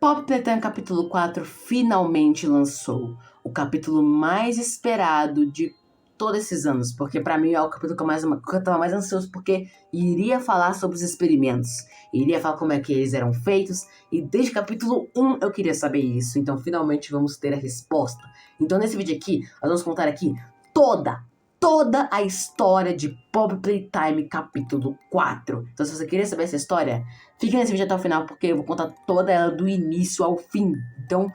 Poppy Playtime capítulo 4 finalmente lançou. O capítulo mais esperado de todos esses anos. Porque pra mim é o capítulo que eu tava mais ansioso. Porque iria falar sobre os experimentos. Iria falar como é que eles eram feitos. E desde o capítulo 1 eu queria saber isso. Então finalmente vamos ter a resposta. Então nesse vídeo aqui, nós vamos contar aqui toda a história de Poppy Playtime capítulo 4. Então se você queria saber essa história, fique nesse vídeo até o final, porque eu vou contar toda ela do início ao fim. Então,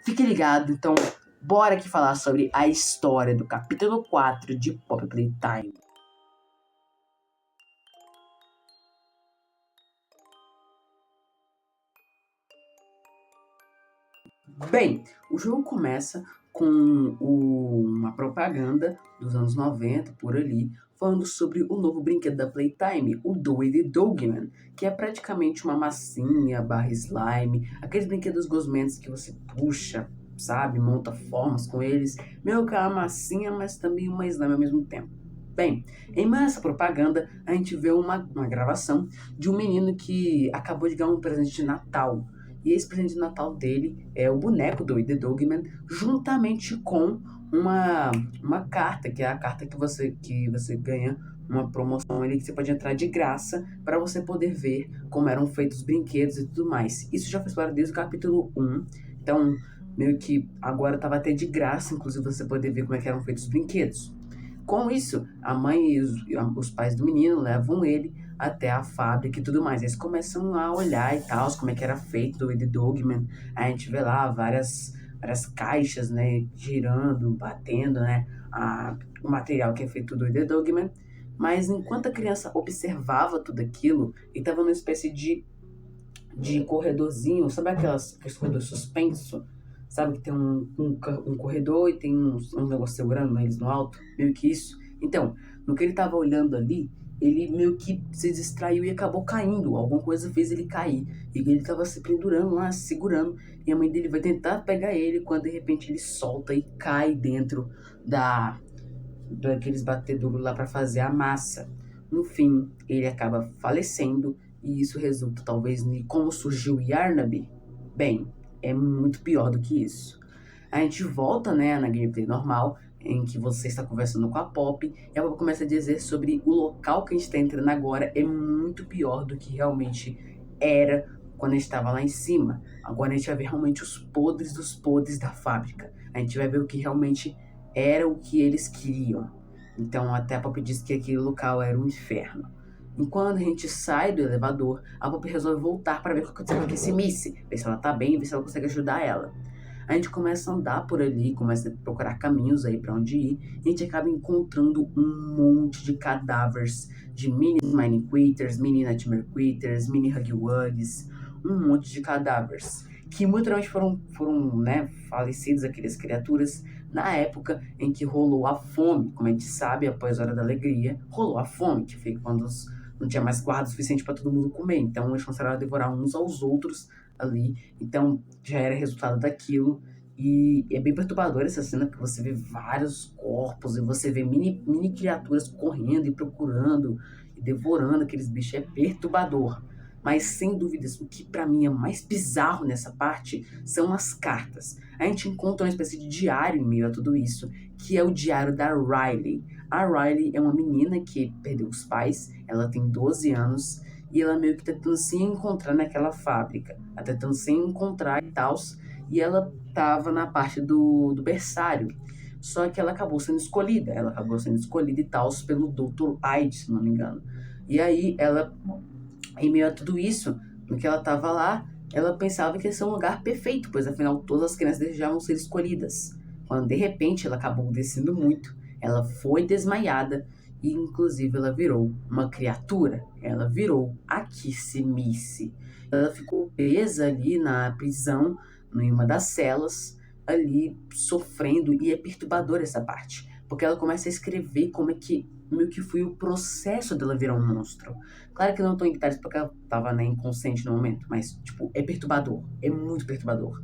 fique ligado. Então, bora aqui falar sobre a história do capítulo 4 de Poppy Playtime. Bem, o jogo começa com uma propaganda dos anos 90, por ali, falando sobre o novo brinquedo da Playtime, o Doughy the Dogman, que é praticamente uma massinha barra slime, aqueles brinquedos gosmentos que você puxa, sabe, monta formas com eles, meio que uma massinha, mas também uma slime ao mesmo tempo. Bem, em meio a essa propaganda, a gente vê uma gravação de um menino que acabou de ganhar um presente de Natal. E esse presente de Natal dele é o boneco do The Dogman, juntamente com uma carta, que é a carta que você ganha uma promoção ali, que você pode entrar de graça para você poder ver como eram feitos os brinquedos e tudo mais. Isso já foi explorado desde o capítulo 1, então meio que agora estava até de graça, inclusive você poder ver como é que eram feitos os brinquedos. Com isso, a mãe e os pais do menino levam ele até a fábrica e tudo mais. Eles começam a olhar e tal, como é que era feito o The Dogman. A gente vê lá várias caixas, né, girando, batendo, né, o material que é feito do The Dogman. Mas enquanto a criança observava tudo aquilo, ele estava numa espécie de corredorzinho, sabe aqueles corredores suspenso? Sabe que tem um corredor e tem um negócio segurando eles no alto? Meio que isso. Então, no que ele tava olhando ali, ele meio que se distraiu e acabou caindo. Alguma coisa fez ele cair. E ele tava se pendurando lá, se segurando. E a mãe dele vai tentar pegar ele quando de repente ele solta e cai dentro daqueles batedouros lá para fazer a massa. No fim, ele acaba falecendo. E isso resulta talvez em como surgiu Yarnaby. Bem, é muito pior do que isso. A gente volta, né, na gameplay normal, em que você está conversando com a Poppy, e a Poppy começa a dizer sobre o local que a gente está entrando agora é muito pior do que realmente era quando a gente estava lá em cima. Agora a gente vai ver realmente os podres dos podres da fábrica. A gente vai ver o que realmente era o que eles queriam. Então até a Poppy disse que aquele local era um inferno. Enquanto a gente sai do elevador, a Poppy resolve voltar para ver o que aconteceu com esse Missy, ver se ela tá bem, ver se ela consegue ajudar ela. A gente começa a andar por ali, começa a procurar caminhos aí para onde ir, e a gente acaba encontrando um monte de cadáveres de mini Mine Quitters, mini Nightmare Quitters, mini Huggy Wuggies, um monte de cadáveres que muito provavelmente foram né, falecidos aquelas criaturas na época em que rolou a fome. Como a gente sabe, após a Hora da Alegria, rolou a fome, que foi quando não tinha mais guarda suficiente para todo mundo comer. Então eles começaram a devorar uns aos outros ali. Então já era resultado daquilo. E é bem perturbador essa cena, porque você vê vários corpos e você vê mini criaturas correndo e procurando e devorando aqueles bichos. É perturbador. Mas sem dúvidas, o que pra mim é mais bizarro nessa parte são as cartas. A gente encontra uma espécie de diário em meio a tudo isso, que é o diário da Riley. A Riley é uma menina que perdeu os pais, ela tem 12 anos, e ela meio que tentando se encontrar naquela fábrica. Ela tentando se encontrar e tal, e ela tava na parte do berçário. Só que ela acabou sendo escolhida. Ela acabou sendo escolhida e tal pelo Dr. Hyde, se não me engano. E aí ela, em meio a tudo isso, no que ela tava lá, ela pensava que ia ser um lugar perfeito, pois afinal todas as crianças desejavam ser escolhidas. Quando de repente ela acabou descendo muito, ela foi desmaiada e inclusive ela virou uma criatura. Ela virou a Kissy Missy. Ela ficou presa ali na prisão, em uma das celas, ali sofrendo, e é perturbador essa parte, porque ela começa a escrever como é que meio que foi o processo dela virar um monstro. Claro que não tô em detalhes porque ela tava, né, inconsciente no momento, mas, tipo, é perturbador. É muito perturbador.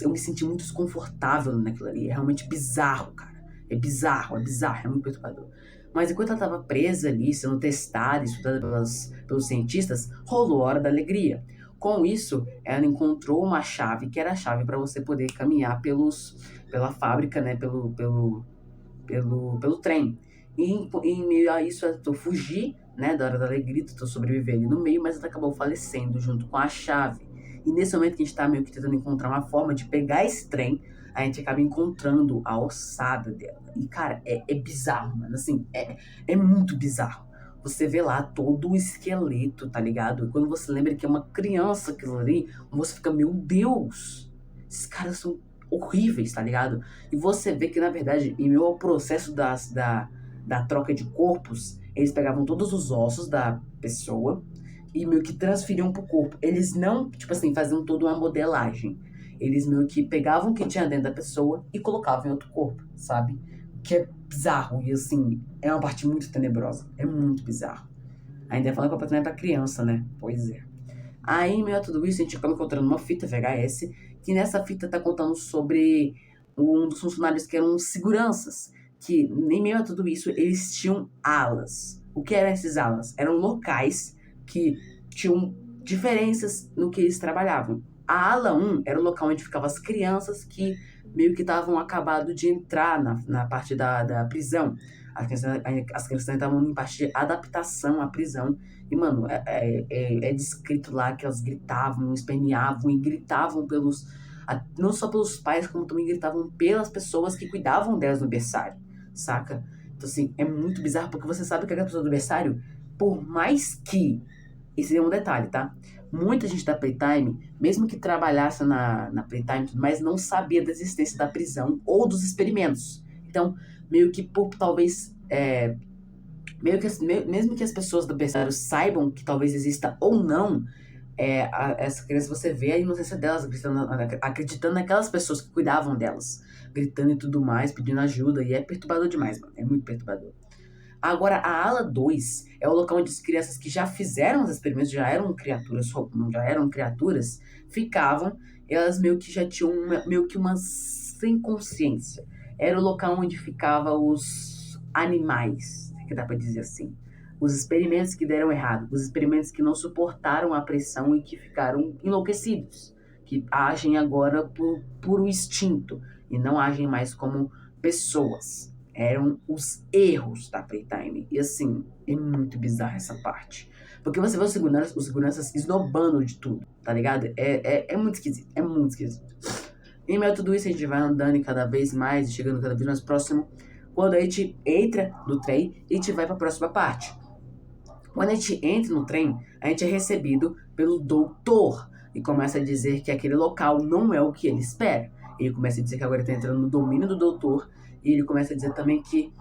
Eu me senti muito desconfortável naquilo ali. É realmente bizarro, cara. É bizarro, é muito perturbador. Mas enquanto ela tava presa ali, sendo testada, estudada pelos cientistas, rolou a Hora da Alegria. Com isso, ela encontrou uma chave, que era a chave para você poder caminhar pela fábrica, né? Pelo trem. E em meio a isso, ela tentou fugir, né, da Hora da Alegria, tentou sobreviver ali no meio, mas ela acabou falecendo junto com a chave. E nesse momento que a gente tá meio que tentando encontrar uma forma de pegar esse trem, a gente acaba encontrando a ossada dela. E, cara, é bizarro, mano. Assim, é muito bizarro. Você vê lá todo o esqueleto, tá ligado? E quando você lembra que é uma criança aquilo ali, você fica, meu Deus, esses caras são horríveis, tá ligado? E você vê que, na verdade, em meio ao processo da troca de corpos, eles pegavam todos os ossos da pessoa e meio que transferiam pro corpo. Eles não, tipo assim, faziam toda uma modelagem. Eles meio que pegavam o que tinha dentro da pessoa e colocavam em outro corpo, sabe? Que é bizarro e, assim, é uma parte muito tenebrosa. É muito bizarro. Ainda falando completamente pra criança, né? Pois é. Aí, em meio a tudo isso, a gente acaba encontrando uma fita VHS, que nessa fita tá contando sobre um dos funcionários que eram seguranças, que em meio a tudo isso, eles tinham alas. O que eram esses alas? Eram locais que tinham diferenças no que eles trabalhavam. A ala 1 era o local onde ficavam as crianças que meio que estavam acabado de entrar na parte da prisão. As crianças estavam em parte de adaptação à prisão. E, mano, é descrito lá que elas gritavam, esperneavam e gritavam não só pelos pais, como também gritavam pelas pessoas que cuidavam delas no berçário, saca? Então, assim, é muito bizarro, porque você sabe que aquela pessoa do berçário, por mais que... Esse é um detalhe, tá? Muita gente da Playtime, mesmo que trabalhasse na Playtime e tudo mais, não sabia da existência da prisão ou dos experimentos. Então, meio que por talvez... mesmo que as pessoas do berçário saibam que talvez exista ou não, essa criança, você vê a inocência delas, acreditando naquelas pessoas que cuidavam delas, gritando e tudo mais, pedindo ajuda, e é perturbador demais, mano, é muito perturbador. Agora, a ala 2 é o local onde as crianças que já fizeram os experimentos, já eram criaturas, ficavam, elas meio que já tinham meio que uma sem consciência. Era o local onde ficavam os animais, que dá pra dizer assim. Os experimentos que deram errado, os experimentos que não suportaram a pressão e que ficaram enlouquecidos, que agem agora por puro instinto e não agem mais como pessoas. Eram os erros da Playtime. E assim, é muito bizarra essa parte. Porque você vê os seguranças esnobando de tudo, tá ligado? É muito esquisito, é muito esquisito. Em meio a tudo isso, a gente vai andando e cada vez mais, chegando cada vez mais próximo. Quando a gente entra no trem, a gente vai pra próxima parte. Quando a gente entra no trem, a gente é recebido pelo doutor e começa a dizer que aquele local não é o que ele espera. Ele começa a dizer que agora está entrando no domínio do doutor e ele começa a dizer também que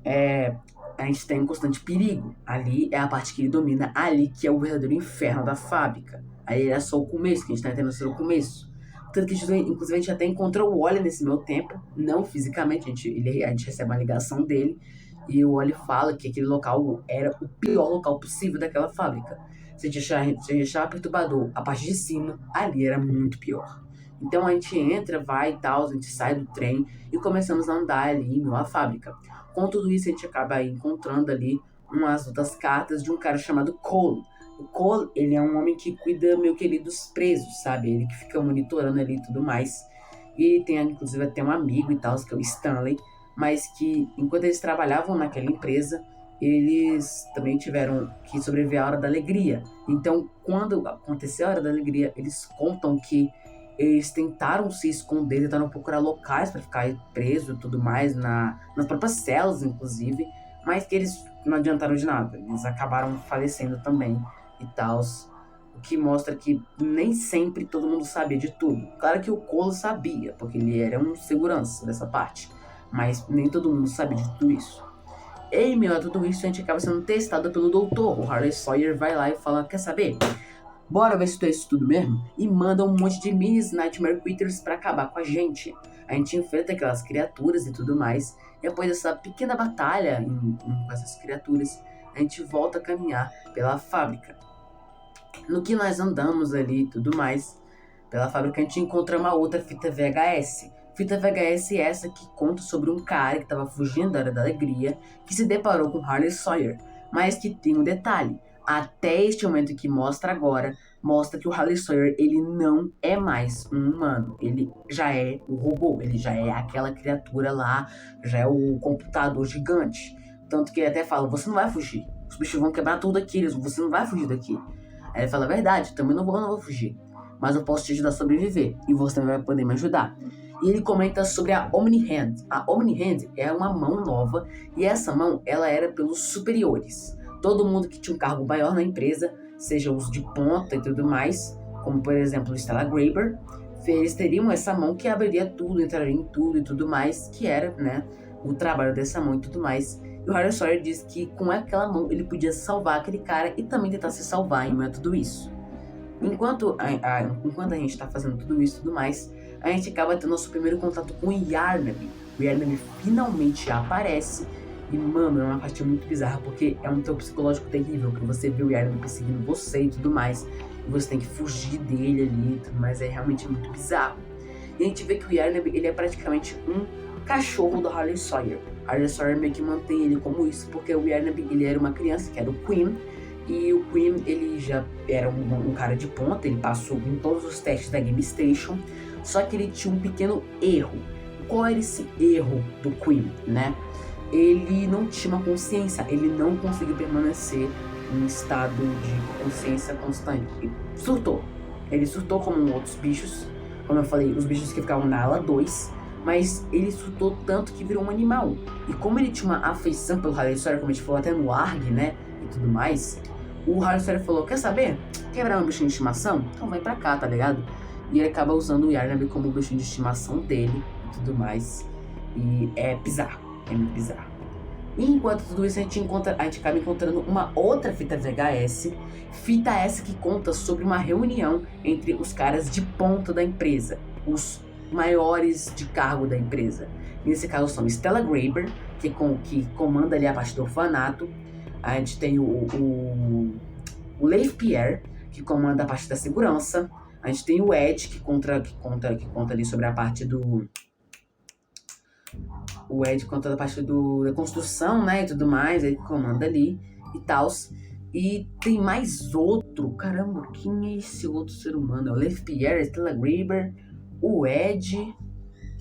a gente está em constante perigo. Ali é a parte que ele domina, ali que é o verdadeiro inferno da fábrica. Aí é só o começo, que a gente está entrando no começo. Tanto que, inclusive, a gente até encontrou o Wally nesse meu tempo, não fisicamente, a gente recebe uma ligação dele, e o Wally fala que aquele local era o pior local possível daquela fábrica. Se a gente achava perturbador a parte de cima, ali era muito pior. Então a gente entra, vai e tal, a gente sai do trem e começamos a andar ali em uma fábrica. Com tudo isso, a gente acaba encontrando ali umas outras cartas de um cara chamado Cole. O Cole, ele é um homem que cuida meio que ali dos presos, sabe? Ele que fica monitorando ali e tudo mais. E tem, inclusive, até um amigo e tal, que é o Stanley, mas que, enquanto eles trabalhavam naquela empresa, eles também tiveram que sobreviver à Hora da Alegria. Então, quando aconteceu a Hora da Alegria, eles contam que eles tentaram se esconder, tentaram procurar locais para ficar preso e tudo mais, nas próprias celas, inclusive, mas que eles não adiantaram de nada. Eles acabaram falecendo também e tal. O que mostra que nem sempre todo mundo sabia de tudo. Claro que o Cole sabia, porque ele era um segurança dessa parte, mas nem todo mundo sabia de tudo isso. E em meio a tudo isso, a gente acaba sendo testado pelo doutor. O Harley Sawyer vai lá e fala, quer saber? Bora ver se tu é isso tudo mesmo? E manda um monte de minis Nightmare Critters pra acabar com a gente. A gente enfrenta aquelas criaturas e tudo mais. E após essa pequena batalha com essas criaturas, a gente volta a caminhar pela fábrica. No que nós andamos ali e tudo mais, pela fábrica a gente encontra uma outra fita VHS. Fita VHS essa que conta sobre um cara que estava fugindo da Hora da Alegria, que se deparou com Harley Sawyer, mas que tem um detalhe. Até este momento que mostra agora, mostra que o Harley Sawyer, ele não é mais um humano. Ele já é o robô, ele já é aquela criatura lá, já é o computador gigante. Tanto que ele até fala, você não vai fugir. Os bichos vão quebrar tudo aqui, você não vai fugir daqui. Aí ele fala, verdade, também não vou fugir. Mas eu posso te ajudar a sobreviver. E você também vai poder me ajudar. E ele comenta sobre a Omni-Hand. A Omni-Hand é uma mão nova. E essa mão, ela era pelos superiores. Todo mundo que tinha um cargo maior na empresa, seja os de ponta e tudo mais, como por exemplo o Stella Graber, eles teriam essa mão que abriria tudo, entraria em tudo e tudo mais, que era, né, o trabalho dessa mão e tudo mais. E o Harley Sawyer diz que com aquela mão ele podia salvar aquele cara e também tentar se salvar em meio a tudo isso. Enquanto a gente tá fazendo tudo isso e tudo mais, a gente acaba tendo nosso primeiro contato com o Yarnaby. O Yarnaby finalmente aparece e, mano, é uma parte muito bizarra, porque é um terror psicológico terrível, que você vê o Yarnaby perseguindo você e tudo mais, e você tem que fugir dele ali e tudo mais, é realmente muito bizarro. E a gente vê que o Yarnaby, ele é praticamente um cachorro do Harley Sawyer. Harley Sawyer meio que mantém ele como isso, porque o Yarnaby, ele era uma criança, que era o Queen, e o Queen, ele já era um cara de ponta, ele passou em todos os testes da Game Station, só que ele tinha um pequeno erro. Qual era esse erro do Queen, né? Ele não tinha uma consciência, ele não conseguiu permanecer em estado de consciência constante. Ele surtou como outros bichos, como eu falei, os bichos que ficavam na ala 2, mas ele surtou tanto que virou um animal. E como ele tinha uma afeição pelo Harley Sawyer, como a gente falou até no ARG, né, e tudo mais, o Harley Sawyer falou, quer saber? Quer virar um bichinho de estimação? Então vem pra cá, tá ligado? E ele acaba usando o Yarnaby como o bichinho de estimação dele e tudo mais. E é bizarro. É muito bizarro. E enquanto tudo isso, a gente acaba encontrando uma outra fita VHS. Fita essa que conta sobre uma reunião entre os caras de ponta da empresa. Os maiores de cargo da empresa. Nesse caso são Stella Graber, que comanda ali a parte do orfanato. A gente tem o Leif Pierre, que comanda a parte da segurança. A gente tem o Ed, que conta ali sobre a parte do... O Ed conta da parte da construção, né, e tudo mais, ele comanda ali e tal. E tem mais outro, caramba, quem é esse outro ser humano? É o Leif Pierre, Stella Graber, o Ed,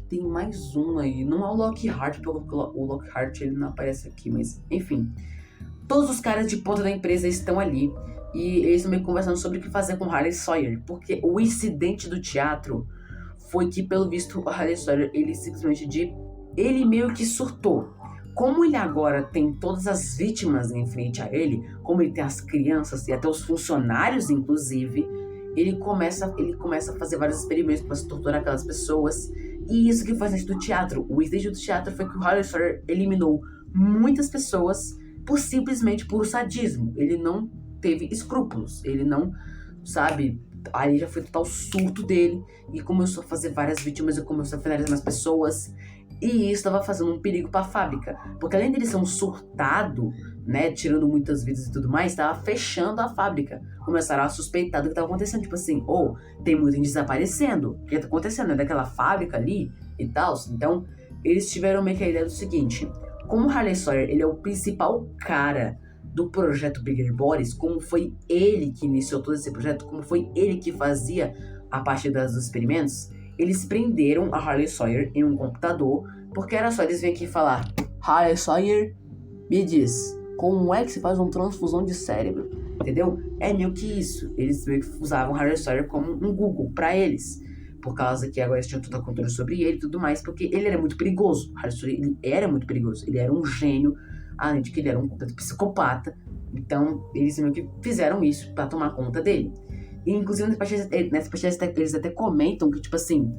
tem mais um aí, não é o Lockhart, porque o Lockhart ele não aparece aqui, mas enfim. Todos os caras de ponta da empresa estão ali e eles estão meio conversando sobre o que fazer com o Harley Sawyer, porque o incidente do teatro foi que, pelo visto, o Harley Sawyer, ele meio que surtou. Como ele agora tem todas as vítimas em frente a ele, como ele tem as crianças e até os funcionários, inclusive, ele começa a fazer vários experimentos para se torturar aquelas pessoas. E isso que foi o incidente do teatro. O incidente do teatro foi que o Harley Sawyer eliminou muitas pessoas simplesmente por sadismo. Ele não teve escrúpulos. Ele não, sabe... Aí já foi total surto dele e começou a fazer várias vítimas e começou a finalizar mais pessoas. E isso estava fazendo um perigo para a fábrica. Porque além dele ser um surtado, né, tirando muitas vidas e tudo mais, estava fechando a fábrica. Começaram a suspeitar do que estava acontecendo. Tipo assim, tem muita gente desaparecendo. O que está acontecendo? É daquela fábrica ali e tal. Então, eles tiveram meio que a ideia do seguinte. Como o Harley Sawyer, ele é o principal cara do projeto Bigger Bodies, como foi ele que iniciou todo esse projeto, como foi ele que fazia a parte dos experimentos, eles prenderam a Harley Sawyer em um computador, porque era só eles virem aqui falar, Harley Sawyer, me diz, como é que se faz uma transfusão de cérebro? Entendeu? É meio que isso. Eles meio que usavam Harley Sawyer como um Google pra eles, por causa que agora eles tinham todo o controle sobre ele e tudo mais, porque ele era muito perigoso. Harley Sawyer, ele era muito perigoso, ele era um gênio, além de que ele era um completo psicopata. Então, eles meio que fizeram isso pra tomar conta dele. E, inclusive, nessa partida eles até comentam que, tipo assim,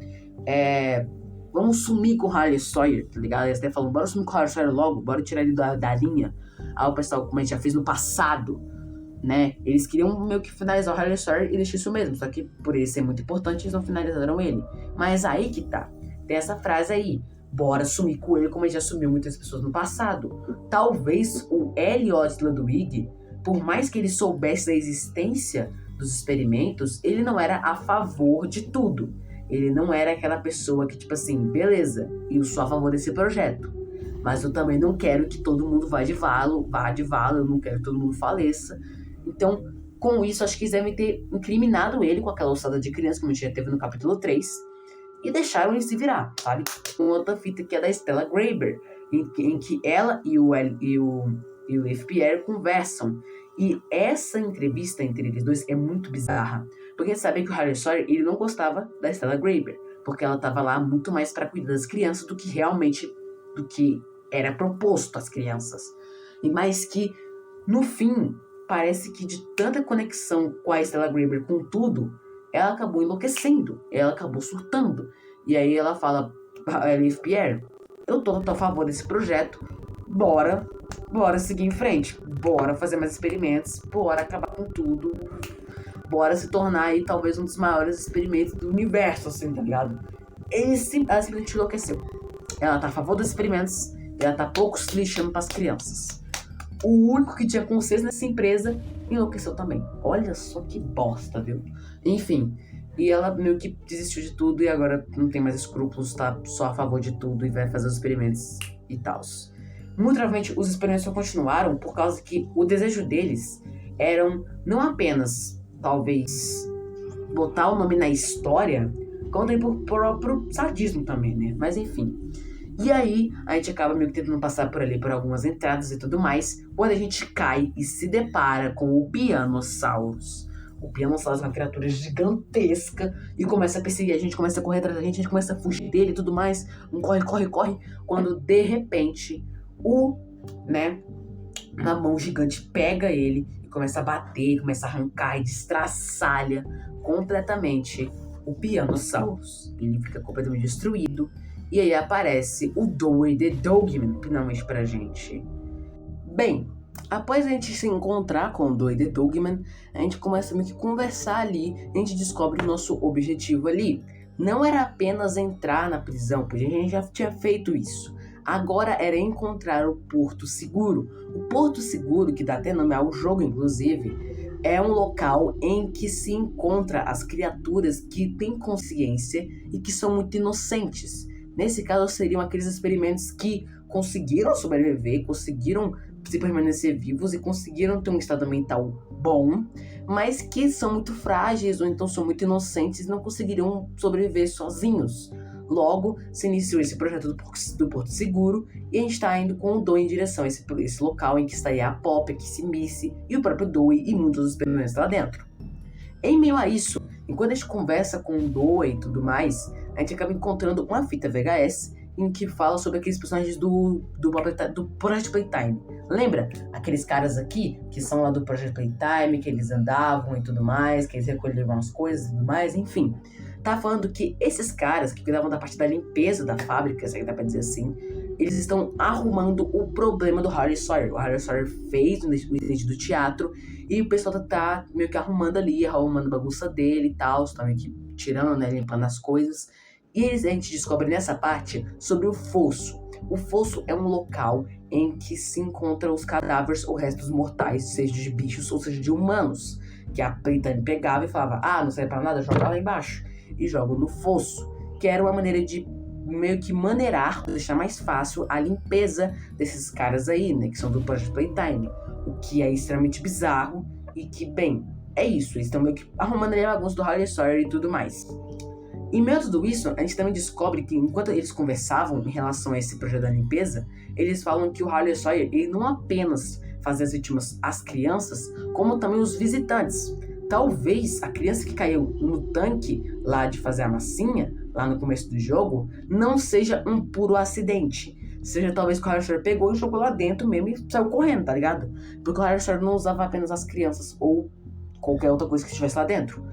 vamos sumir com o Harley Sawyer, tá ligado? Eles até falam, bora sumir com o Harley Sawyer logo, bora tirar ele da linha. Aí o pessoal, como a gente já fez no passado, né? Eles queriam meio que finalizar o Harley Sawyer e deixar isso mesmo. Só que, por ele ser muito importante, eles não finalizaram ele. Mas aí que tá. Tem essa frase aí. Bora sumir com ele como ele já sumiu muitas pessoas no passado. Talvez o Elliot Ludwig, por mais que ele soubesse da existência dos experimentos, ele não era a favor de tudo. Ele não era aquela pessoa que, tipo assim, beleza, eu sou a favor desse projeto, mas eu também não quero que todo mundo vá de valo, eu não quero que todo mundo faleça. Então, Com isso, acho que eles devem ter incriminado ele com aquela ossada de criança, como a gente já teve no capítulo 3, e deixaram ele se virar, sabe? Uma outra fita que é da Stella Graber, em que ela e o FPR conversam. E essa entrevista entre eles dois é muito bizarra. Porque sabe que o Harry Sawyer, ele não gostava da Stella Graber, porque ela tava lá muito mais para cuidar das crianças do que realmente do que era proposto às crianças. E mais que, no fim, parece que de tanta conexão com a Stella Graber com tudo, ela acabou enlouquecendo, ela acabou surtando. E aí ela fala, FPR, eu tô a favor desse projeto, bora seguir em frente, bora fazer mais experimentos, bora acabar com tudo, bora se tornar aí talvez um dos maiores experimentos do universo, assim, tá ligado? Ela simplesmente enlouqueceu. Ela tá a favor dos experimentos, ela tá pouco se lixando pras crianças. O único que tinha consciência nessa empresa enlouqueceu também. Olha só que bosta, viu? Enfim, e ela meio que desistiu de tudo e agora não tem mais escrúpulos, tá só a favor de tudo e vai fazer os experimentos e tal. Muito provavelmente os experimentos só continuaram por causa que o desejo deles eram não apenas, talvez, botar o nome na história, como também por próprio sadismo também, né? Mas enfim. E aí, a gente acaba meio que tentando passar por ali por algumas entradas e tudo mais, quando a gente cai e se depara com o Pianosaurus. O Pianosaurus é uma criatura gigantesca e começa a perseguir a gente, começa a correr atrás da gente começa a fugir dele e tudo mais. Um corre, quando de repente uma mão gigante pega ele e começa a bater, começa a arrancar e destraçalha completamente o Pianosaurus. Ele fica completamente destruído. E aí aparece o Dewey the Dogman, finalmente pra gente. Bem, após a gente se encontrar com o Dewey the Dogman, a gente começa meio que conversar ali, a gente descobre o nosso objetivo ali. Não era apenas entrar na prisão, porque a gente já tinha feito isso. Agora era encontrar o Porto Seguro. O Porto Seguro, que dá até nome ao jogo, inclusive, é um local em que se encontra as criaturas que têm consciência e que são muito inocentes. Nesse caso, seriam aqueles experimentos que conseguiram sobreviver, conseguiram se permanecer vivos e conseguiram ter um estado mental bom, mas que são muito frágeis ou então são muito inocentes e não conseguiriam sobreviver sozinhos. Logo, se iniciou esse projeto do Porto Seguro e a gente está indo com o Dewey em direção a esse local em que estaria a Poppy, a Kissy Missy e o próprio Dewey e muitos experimentos lá dentro. Em meio a isso, enquanto a gente conversa com o Dewey e tudo mais, a gente acaba encontrando uma fita VHS em que fala sobre aqueles personagens do Project Playtime. Lembra? Aqueles caras aqui, que são lá do Project Playtime, que eles andavam e tudo mais, que eles recolhiam as coisas e tudo mais, enfim. Tá falando que esses caras que cuidavam da parte da limpeza da fábrica, se é que dá pra dizer assim, eles estão arrumando o problema do Harry Sawyer. O Harry Sawyer fez o incidente do teatro e o pessoal tá meio que arrumando ali, arrumando a bagunça dele e tal, tá meio que tirando, né, limpando as coisas. E a gente descobre nessa parte sobre o fosso. O fosso é um local em que se encontram os cadáveres ou restos mortais, seja de bichos ou seja de humanos, que a Playtime pegava e falava, não serve pra nada, joga lá embaixo. E joga no fosso, que era uma maneira de meio que maneirar, deixar mais fácil a limpeza desses caras aí, né, que são do Project Playtime. O que é extremamente bizarro e que, bem, é isso. Eles estão meio que arrumando ali a bagunça do Harry Sawyer e tudo mais. Em meio a tudo isso, a gente também descobre que enquanto eles conversavam em relação a esse projeto da limpeza, eles falam que o Harry Sawyer, ele não apenas fazia as vítimas as crianças, como também os visitantes. Talvez a criança que caiu no tanque lá de fazer a massinha, lá no começo do jogo, não seja um puro acidente. Seja talvez que o Harry Sawyer pegou e jogou lá dentro mesmo e saiu correndo, tá ligado? Porque o Harry Sawyer não usava apenas as crianças ou qualquer outra coisa que estivesse lá dentro.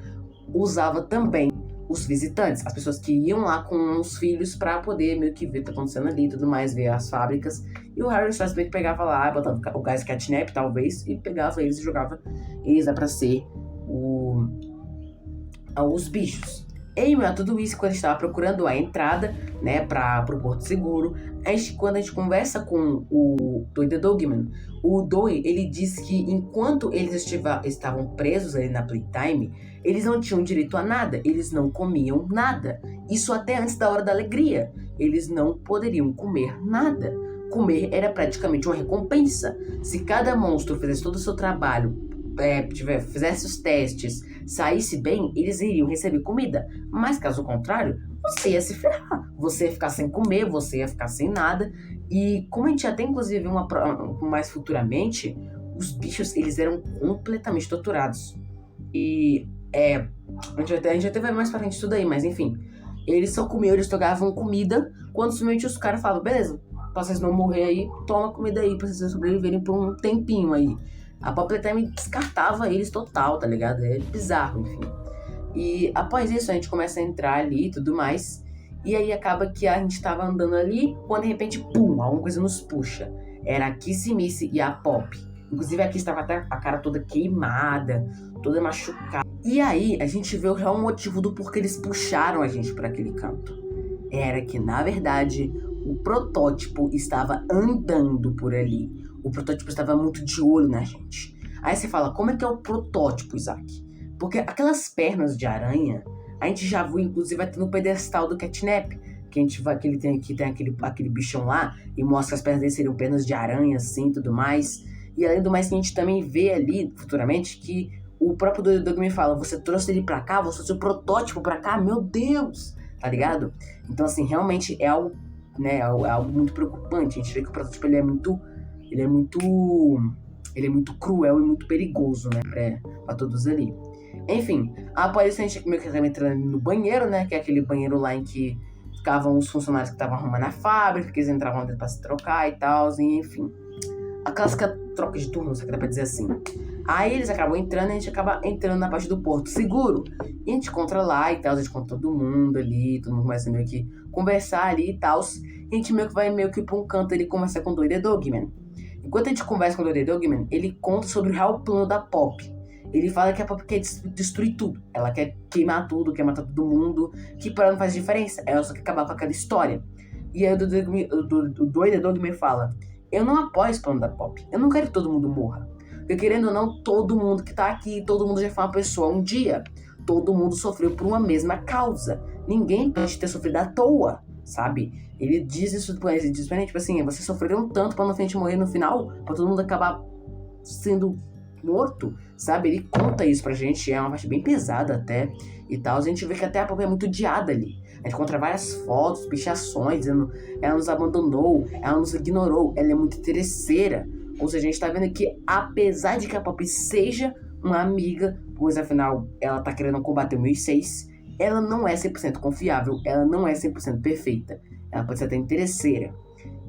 Usava também os visitantes, as pessoas que iam lá com os filhos pra poder meio que ver o que tá acontecendo ali e tudo mais, ver as fábricas. E o Harry Sawyer meio que pegava lá, botava o gás catnap, talvez, e pegava eles e jogava eles lá pra ser os bichos. Em meio a tudo isso, quando a gente estava procurando a entrada, né, pro Porto Seguro, quando a gente conversa com o Dewey the Dogman, o Dewey, ele diz que enquanto eles estavam presos ali na Playtime, eles não tinham direito a nada, eles não comiam nada. Isso até antes da hora da alegria. Eles não poderiam comer nada. Comer era praticamente uma recompensa. Se cada monstro fizesse todo o seu trabalho fizesse os testes, saísse bem, eles iriam receber comida. Mas caso contrário, você ia se ferrar. Você ia ficar sem comer, você ia ficar sem nada. E como a gente já tem, inclusive, mais futuramente, os bichos, eles eram completamente torturados. E a gente até vai mais pra frente disso daí, mas enfim. Eles só comiam, eles tocavam comida, quando simplesmente os caras falavam, beleza, pra vocês não morrer aí, toma comida aí, pra vocês sobreviverem por um tempinho aí. A Poppy Time descartava eles total, tá ligado? É bizarro, enfim. E após isso, a gente começa a entrar ali e tudo mais. E aí acaba que a gente tava andando ali, quando de repente, pum, alguma coisa nos puxa. Era a Kissy e a Poppy. Inclusive a Kissy estava até a cara toda queimada, toda machucada. E aí a gente vê o real motivo do porquê eles puxaram a gente para aquele canto. Era que, na verdade, o protótipo estava andando por ali. O protótipo estava muito de olho na gente. Aí você fala, como é que é o protótipo, Isaac? Porque aquelas pernas de aranha, a gente já viu, inclusive, até no pedestal do Catnap, que a gente vai, que ele tem aquele bichão lá, e mostra que as pernas dele seriam pernas de aranha, assim, tudo mais. E além do mais, a gente também vê ali, futuramente, que o próprio Doug me fala, você trouxe ele pra cá, você trouxe o protótipo pra cá, meu Deus, tá ligado? Então, assim, realmente é algo, né, é algo muito preocupante. A gente vê que o protótipo, ele é muito cruel e muito perigoso, né, pra todos ali. Enfim, após isso a gente meio que acaba entrando no banheiro, né, que é aquele banheiro lá em que ficavam os funcionários que estavam arrumando a fábrica, que eles entravam dentro pra se trocar e tal, e enfim. A clássica troca de turno, se dá pra dizer assim. Aí eles acabam entrando e a gente acaba entrando na parte do Porto Seguro. E a gente encontra lá e tal, a gente encontra todo mundo ali, todo mundo começa meio que conversar ali e tal. E a gente meio que vai meio que pra um canto ali conversar com o Doido Dogman. Enquanto a gente conversa com o Doido Dogman, ele conta sobre o real plano da Pop. Ele fala que a Pop quer destruir tudo. Ela quer queimar tudo, quer matar todo mundo, que pra ela não faz diferença. Ela só quer acabar com aquela história. E aí o Doido Dogman fala, eu não apoio esse plano da Pop. Eu não quero que todo mundo morra. Porque querendo ou não, todo mundo que tá aqui, todo mundo já foi uma pessoa um dia. Todo mundo sofreu por uma mesma causa. Ninguém pode ter sofrido à toa, sabe? Ele diz isso, ele diz pra gente, tipo assim, vocês sofreram tanto pra no frente morrer no final, pra todo mundo acabar sendo morto, sabe? Ele conta isso pra gente, é uma parte bem pesada até, e tal. A gente vê que até a Pop é muito odiada ali. A gente encontra várias fotos, pichações, dizendo ela nos abandonou, ela nos ignorou, ela é muito interesseira. Ou seja, a gente tá vendo que, apesar de que a Pop seja uma amiga, pois afinal ela tá querendo combater o 1006, ela não é 100% confiável, ela não é 100% perfeita. Ela pode ser até interesseira.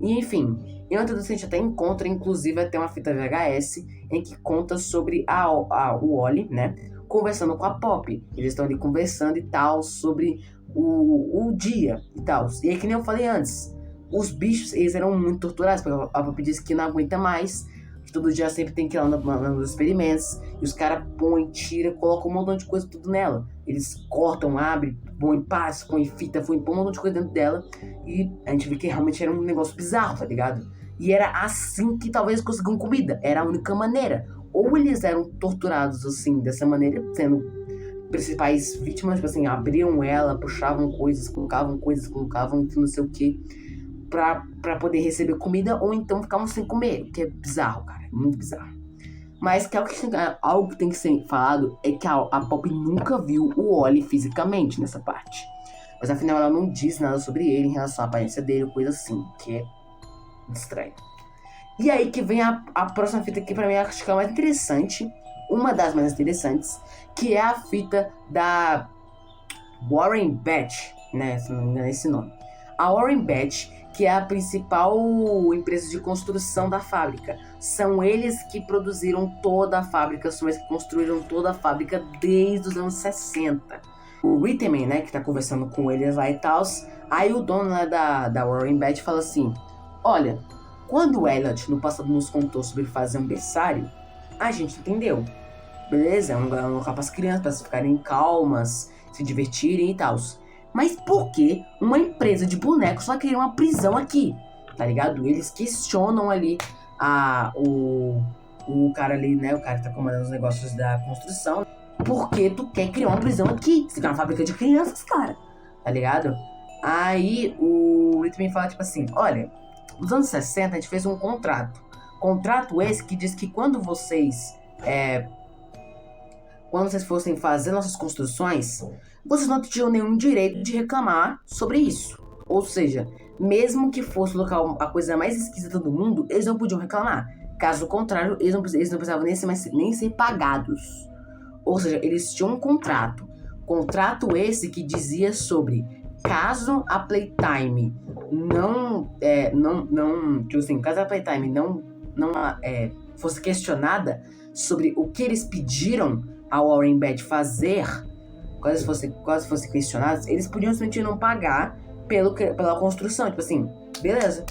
E enfim, em outra das a gente até encontra, inclusive, até uma fita VHS em que conta sobre o Wally, né, conversando com a Pop. Eles estão ali conversando e tal, sobre o dia e tal. E é que nem eu falei antes, os bichos, eles eram muito torturados, porque a Pop disse que não aguenta mais, que todo dia sempre tem que ir lá nos experimentos, e os caras põem, tiram, colocam um montão de coisa tudo nela. Eles cortam, abrem, põem paz, põem fita, põem um montão de coisa dentro dela, e a gente vê que realmente era um negócio bizarro, tá ligado? E era assim que talvez conseguiam comida, era a única maneira. Ou eles eram torturados assim, dessa maneira, sendo principais vítimas, tipo assim, abriam ela, puxavam coisas, colocavam, enfim, não sei o que, pra poder receber comida, ou então ficavam sem comer, o que é bizarro, cara, muito bizarro. Mas que algo que tem que ser falado é que a Pop nunca viu o Wally fisicamente nessa parte. Mas afinal ela não diz nada sobre ele em relação à aparência dele, coisa assim, que é estranho. E aí que vem a próxima fita que pra mim acho que é a mais interessante, uma das mais interessantes, que é a fita da Warren Batch, né, se não me engano é esse nome. A Warren Batch, que é a principal empresa de construção da fábrica. São eles que produziram toda a fábrica, são eles que construíram toda a fábrica desde os anos 60. O Ritman, né, que tá conversando com eles lá e tal, aí o dono lá da Warren Batch fala assim, olha, quando o Elliot no passado nos contou sobre fazer um berçário, a gente entendeu. Beleza, é um local para as crianças, para ficarem calmas, se divertirem e tal. Mas por que uma empresa de bonecos só queria uma prisão aqui? Tá ligado? Eles questionam ali o cara ali, né? O cara que tá comandando os negócios da construção. Por que tu quer criar uma prisão aqui? Você quer uma fábrica de crianças, cara. Tá ligado? Aí o Ritman fala tipo assim, olha, nos anos 60 a gente fez um contrato. Contrato esse que diz que quando vocês quando vocês fossem fazer nossas construções, vocês não tinham nenhum direito de reclamar sobre isso. Ou seja, mesmo que fosse o local a coisa mais esquisita do mundo, eles não podiam reclamar. Caso contrário, eles não precisavam nem ser pagados. Ou seja, eles tinham um contrato. Contrato esse que dizia sobre caso a Playtime caso a Playtime não fosse questionada sobre o que eles pediram ao Warren Beatty fazer, caso fossem questionados, eles podiam simplesmente não pagar pela construção. Tipo assim, beleza,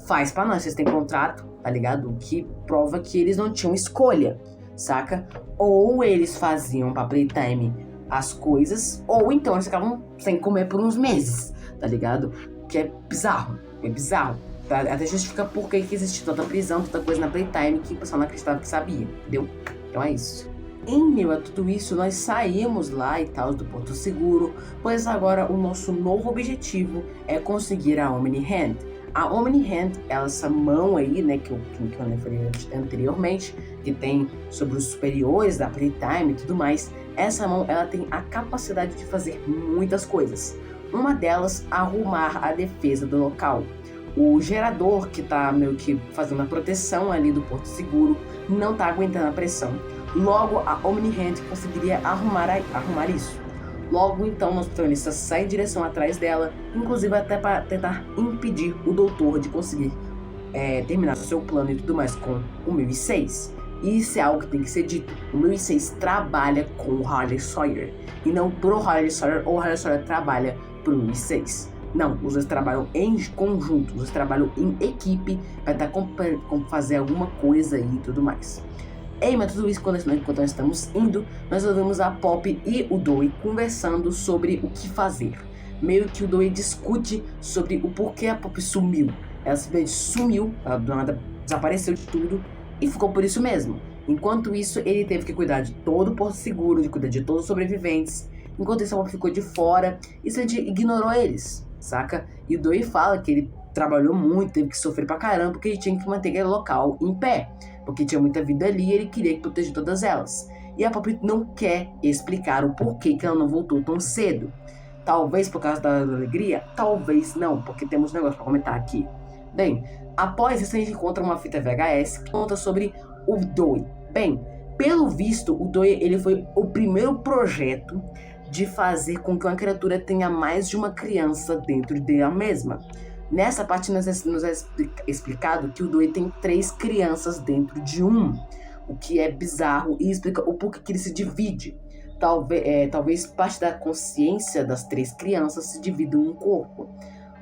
faz pra nós, vocês têm contrato, tá ligado? Que prova que eles não tinham escolha, saca? Ou eles faziam pra Playtime as coisas, ou então eles ficavam sem comer por uns meses, tá ligado? Que é bizarro. Até justifica por que existe tanta prisão, tanta coisa na Playtime que o pessoal não acreditava que sabia, entendeu? Então é isso. Em meio a tudo isso, nós saímos lá e tal do Porto Seguro, pois agora o nosso novo objetivo é conseguir a Omni Hand. A Omni Hand é essa mão aí, né, que eu falei anteriormente, que tem sobre os superiores da Playtime e tudo mais. Essa mão, ela tem a capacidade de fazer muitas coisas. Uma delas, arrumar a defesa do local. O gerador que tá meio que fazendo a proteção ali do Porto Seguro não tá aguentando a pressão. Logo, a Omni Hand conseguiria arrumar isso. Logo, então, nosso protagonista sai em direção atrás dela, inclusive até para tentar impedir o doutor de conseguir terminar o seu plano e tudo mais com o 1006. E isso é algo que tem que ser dito. O 1006 trabalha com o Harley Sawyer, e não pro Harley Sawyer, ou o Harley Sawyer trabalha pro 1006. Não, os dois trabalham em conjunto, os dois trabalham em equipe para fazer alguma coisa aí e tudo mais. Mas tudo isso, enquanto nós estamos indo, nós ouvimos a Pop e o Dewey conversando sobre o que fazer. Meio que o Dewey discute sobre o porquê a Pop sumiu. Ela simplesmente sumiu, ela do nada desapareceu de tudo e ficou por isso mesmo. Enquanto isso, ele teve que cuidar de todo o Porto Seguro, de cuidar de todos os sobreviventes. Enquanto isso, a Pop ficou de fora e simplesmente ignorou eles, saca? E o Dewey fala que ele trabalhou muito, teve que sofrer pra caramba, porque ele tinha que manter aquele local em pé, porque tinha muita vida ali e ele queria proteger todas elas. E a Pop não quer explicar o porquê que ela não voltou tão cedo. Talvez por causa da alegria, talvez não, porque temos um negócio pra comentar aqui. Bem, após isso a gente encontra uma fita VHS que conta sobre o Dewey. Bem, pelo visto, o Dewey ele foi o primeiro projeto de fazer com que uma criatura tenha mais de uma criança dentro dela mesma. Nessa parte nos é explicado que o Dewey tem 3 crianças dentro de um, o que é bizarro e explica o porquê que ele se divide. Talvez parte da consciência das 3 crianças se divida em um corpo.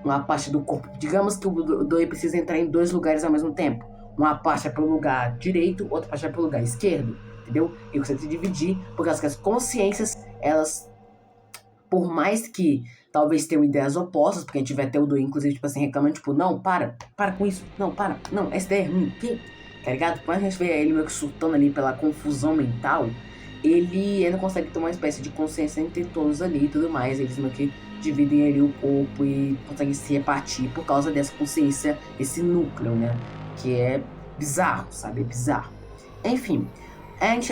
Uma parte do corpo, digamos que o Dewey precisa entrar em 2 lugares ao mesmo tempo. Uma parte é para o lugar direito, outra parte é para o lugar esquerdo, entendeu? E você se dividir, porque as consciências, elas, por mais que talvez tenham ideias opostas, porque a gente vai ter o Dewey, inclusive, tipo assim, reclamando, tipo, não, para com isso, não, essa ideia é ruim, que? Tá ligado? Quando a gente vê ele meio que surtando ali pela confusão mental, ele não consegue ter uma espécie de consciência entre todos ali e tudo mais, eles meio que dividem ali o corpo e conseguem se repartir por causa dessa consciência, esse núcleo, né? Que é bizarro, sabe? É bizarro. Enfim,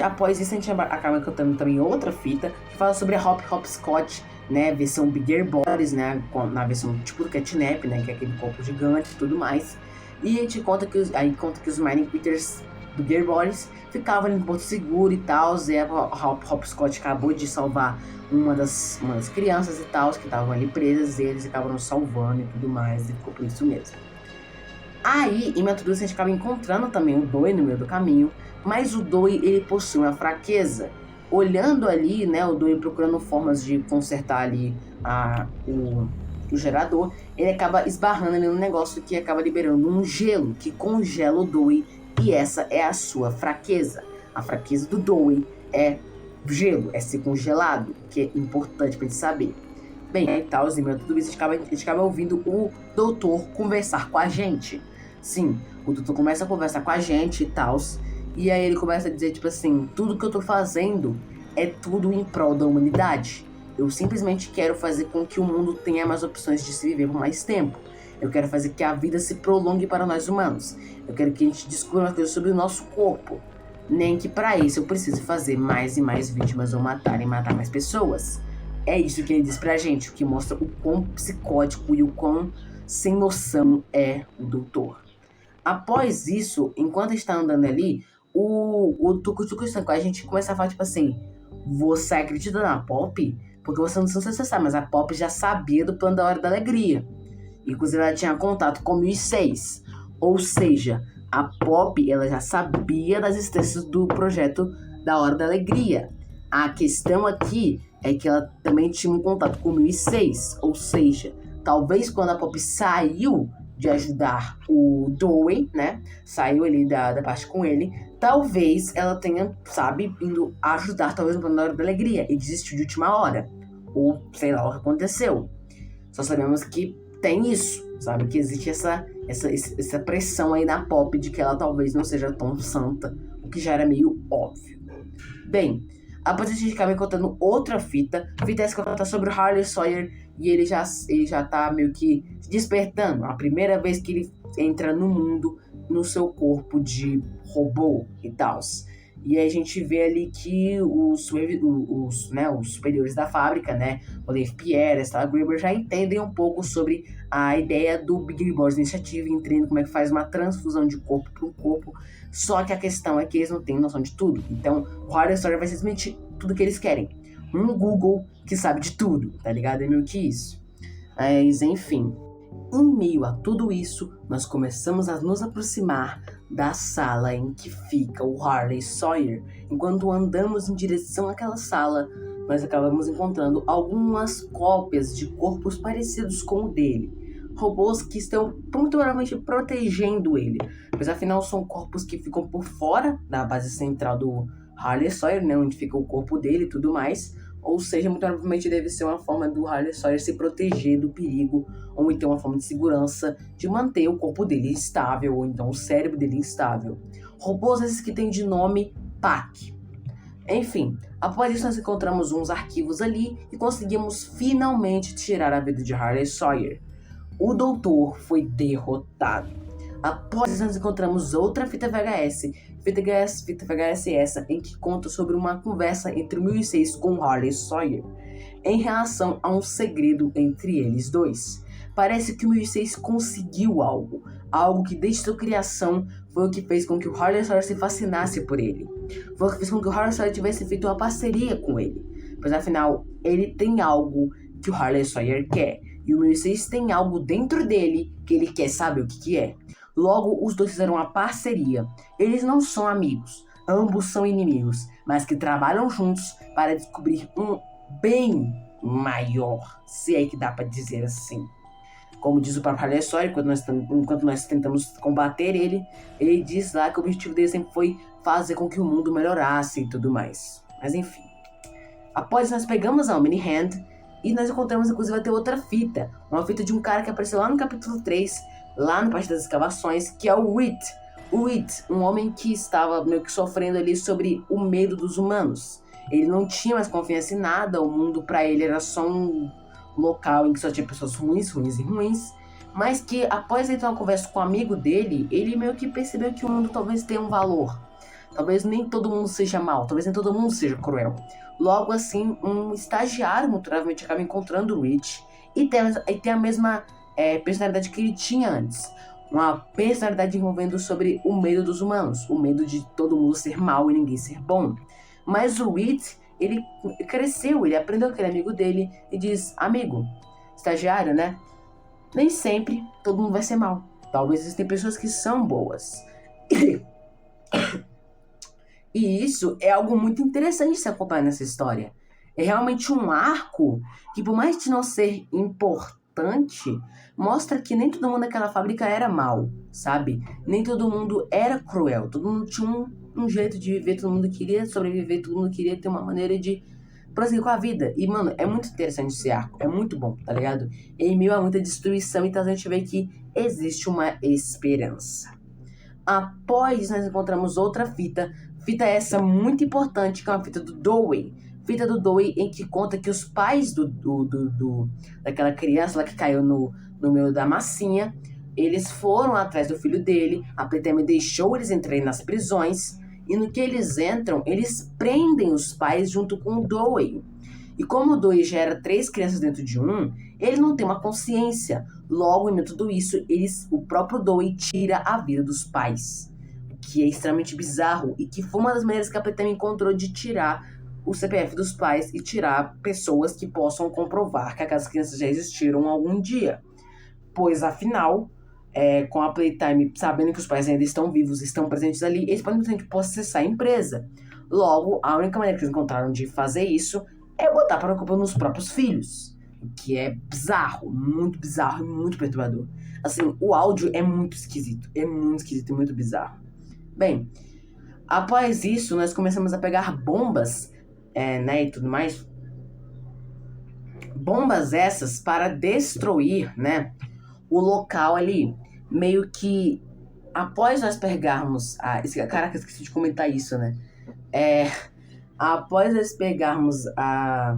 após isso a gente acaba cantando também outra fita que fala sobre a Hop Scotch, né? Versão Bigger Bodies, né? Na versão tipo do Catnap, né? Que é aquele corpo gigante e tudo mais. E a gente conta que os Mining Critters do Bigger Bodies ficavam ali no Porto Seguro e tal. E a Hop Scotch acabou de salvar uma das crianças e tal, que estavam ali presas, e eles acabaram salvando e tudo mais, e ficou por isso mesmo. Aí, em Metro 2, a gente acaba encontrando também o Dewey no meio do caminho, mas o Dewey, ele possui uma fraqueza. Olhando ali, né, o Dewey procurando formas de consertar ali o gerador, ele acaba esbarrando ali no negócio que acaba liberando um gelo, que congela o Dewey, e essa é a sua fraqueza. A fraqueza do Dewey é gelo, é ser congelado, que é importante pra gente saber. Bem, aí tal, em meio a tudo isso, a gente acaba ouvindo o doutor conversar com a gente. Sim, o doutor começa a conversar com a gente e tal, e aí ele começa a dizer, tipo assim, tudo que eu tô fazendo é tudo em prol da humanidade. Eu simplesmente quero fazer com que o mundo tenha mais opções de se viver por mais tempo. Eu quero fazer que a vida se prolongue para nós humanos. Eu quero que a gente descubra uma coisa sobre o nosso corpo. nem que para isso eu precise fazer mais e mais vítimas ou matar e matar mais pessoas. É isso que ele diz pra gente, o que mostra o quão psicótico e o quão sem noção é o doutor. Após isso, enquanto a gente tá andando ali, o Tucutuco Stanko, a gente começa a falar, tipo assim, você acredita na Pop? Porque você não sei se você sabe, mas a Pop já sabia do plano da Hora da Alegria. Inclusive, ela tinha contato com o 1006. Ou seja, a Pop, ela já sabia das existências do projeto da Hora da Alegria. A questão aqui é que ela também tinha um contato com o 1006. Ou seja, talvez quando a Pop saiu de ajudar o Dewey, né? Saiu ali da parte com ele. Talvez ela tenha, sabe, indo ajudar talvez no plano da Hora da Alegria. E desistiu de última hora. Ou sei lá o que aconteceu. Só sabemos que tem isso, sabe? Que existe essa pressão aí na Pop de que ela talvez não seja tão santa, o que já era meio óbvio. Bem, após a gente acaba encontrando outra fita essa que conta sobre o Harley Sawyer e ele já tá meio que despertando. A primeira vez que ele entra no mundo no seu corpo de robô e tal. E aí a gente vê ali que os superiores da fábrica, né, o Dave Pierre, a Stella Gruber, já entendem um pouco sobre a ideia do Big Boss Initiative, entendendo como é que faz uma transfusão de corpo para um corpo. Só que a questão é que eles não têm noção de tudo. Então, o Harley Sawyer vai simplesmente tudo que eles querem. Um Google que sabe de tudo, tá ligado? É meio que isso. Mas, enfim. Em meio a tudo isso, nós começamos a nos aproximar da sala em que fica o Harley Sawyer. Enquanto andamos em direção àquela sala, nós acabamos encontrando algumas cópias de corpos parecidos com o dele. Robôs que estão prontamente protegendo ele. Pois afinal são corpos que ficam por fora da base central do Harley Sawyer, né, onde fica o corpo dele e tudo mais. Ou seja, muito provavelmente deve ser uma forma do Harley Sawyer se proteger do perigo, ou então uma forma de segurança de manter o corpo dele estável, ou então o cérebro dele estável. Robôs esses que tem de nome PAC. Enfim, após isso nós encontramos uns arquivos ali e conseguimos finalmente tirar a vida de Harley Sawyer. O doutor foi derrotado. Após isso nós encontramos outra fita VHS essa em que conta sobre uma conversa entre o 1006 com Harley Sawyer em relação a um segredo entre eles dois. Parece que o 1006 conseguiu algo que desde sua criação foi o que fez com que o Harley Sawyer se fascinasse por ele. Foi o que fez com que o Harley Sawyer tivesse feito uma parceria com ele. Pois afinal, ele tem algo que o Harley Sawyer quer. E o 1006 tem algo dentro dele que ele quer saber o que é. Logo, os dois fizeram uma parceria. Eles não são amigos, ambos são inimigos, mas que trabalham juntos para descobrir um bem maior, se é que dá para dizer assim. Como diz o próprio Harley Sawyer, enquanto nós tentamos combater ele diz lá que o objetivo dele sempre foi fazer com que o mundo melhorasse e tudo mais. Mas enfim. Após nós pegamos a Omni Hand e nós encontramos inclusive até outra fita. Uma fita de um cara que apareceu lá no capítulo 3, lá na parte das escavações, que é o Wit. O Wit, um homem que estava meio que sofrendo ali sobre o medo dos humanos. Ele não tinha mais confiança em nada, o mundo pra ele era só um local em que só tinha pessoas ruins, mas que após ele ter uma conversa com um amigo dele, ele meio que percebeu que o mundo talvez tenha um valor. Talvez nem todo mundo seja mal, talvez nem todo mundo seja cruel. Logo assim, um estagiário muito provavelmente acaba encontrando o Rich e tem a mesma personalidade que ele tinha antes. Uma personalidade envolvendo sobre o medo dos humanos, o medo de todo mundo ser mal e ninguém ser bom. Mas o Rich, ele cresceu, ele aprendeu com aquele amigo dele e diz: amigo, estagiário, né? Nem sempre todo mundo vai ser mal. Talvez existem pessoas que são boas. E isso é algo muito interessante de se acompanhar nessa história. É realmente um arco que, por mais de não ser importante, mostra que nem todo mundo naquela fábrica era mal, sabe? Nem todo mundo era cruel. Todo mundo tinha um jeito de viver, todo mundo queria sobreviver, todo mundo queria ter uma maneira de prosseguir com a vida. E, mano, é muito interessante esse arco. É muito bom, tá ligado? Em meio a muita destruição, então a gente vê que existe uma esperança. Após nós encontramos outra fita essa muito importante, que é uma fita do Dewey. Fita do Dewey em que conta que os pais daquela criança lá que caiu no meio da massinha, eles foram atrás do filho dele, a PTM deixou eles entrarem nas prisões, E no que eles entram, eles prendem os pais junto com o Dewey. E como o Dewey gera 3 crianças dentro de um, ele não tem uma consciência. Logo, em tudo isso, o próprio Dewey tira a vida dos pais. O que é extremamente bizarro e que foi uma das maneiras que a PTM encontrou de tirar o CPF dos pais e tirar pessoas que possam comprovar que aquelas crianças já existiram algum dia. Pois, afinal, com a Playtime sabendo que os pais ainda estão vivos, estão presentes ali, eles podem simplesmente processar a empresa. Logo, a única maneira que eles encontraram de fazer isso é botar para a culpa nos próprios filhos. O que é bizarro e muito perturbador. Assim, o áudio é muito esquisito e muito bizarro. Bem, após isso, nós começamos a pegar bombas, né, e tudo mais. Bombas essas para destruir, né, o local ali. Meio que, após nós pegarmos... Caraca, esqueci de comentar isso, né? Após nós pegarmos a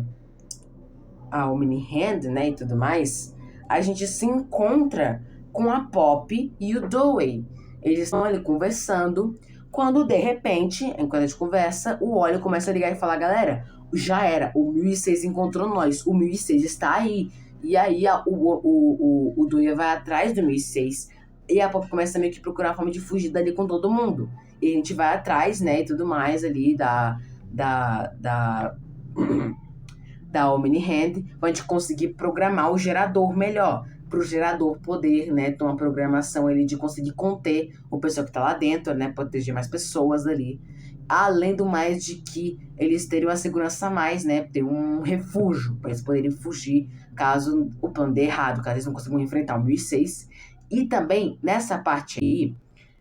Omni-Hand, né, e tudo mais, a gente se encontra com a Pop e o Dewey. Eles estão ali conversando, quando de repente, enquanto a gente conversa, o Wally começa a ligar e falar: galera, já era, o 1006 encontrou nós, o 1006 está aí. E aí o Dewey vai atrás do 1006 e a Pop começa meio que procurar a forma de fugir dali com todo mundo. E a gente vai atrás, né, e tudo mais ali da Omni-Hand, pra gente conseguir programar o gerador melhor, pro gerador poder, né, ter uma programação ali de conseguir conter o pessoal que tá lá dentro, né, proteger mais pessoas ali. Além do mais de que eles teriam uma segurança a mais, né, ter um refúgio para eles poderem fugir caso o plano dê errado, caso eles não consigam enfrentar o 1006. E também, nessa parte aí,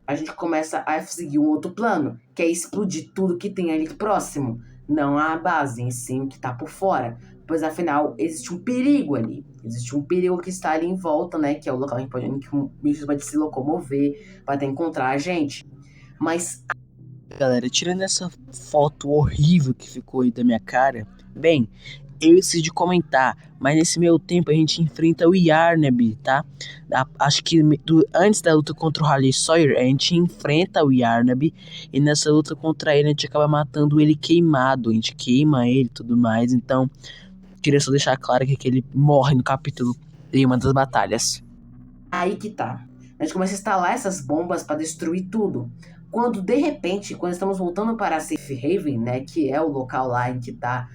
a gente começa a seguir um outro plano, que é explodir tudo que tem ali próximo. Não a base em si, o que tá por fora. Pois afinal, existe um perigo ali. Existe um perigo que está ali em volta, né? Que é o local em que o bicho pode se locomover, para até encontrar a gente. Mas, Galera, tirando essa foto horrível que ficou aí da minha cara, bem, eu esqueci de comentar, mas nesse meio tempo a gente enfrenta o Yarnaby, tá? Acho que antes da luta contra o Harley Sawyer, a gente enfrenta o Yarnaby, e nessa luta contra ele a gente acaba matando ele queimado, a gente queima ele e tudo mais, então queria só deixar claro que ele morre no capítulo em uma das batalhas. aí que tá. A gente começa a instalar essas bombas para destruir tudo. Quando, de repente, quando estamos voltando para a Safe Haven, né, que é o local lá em que tá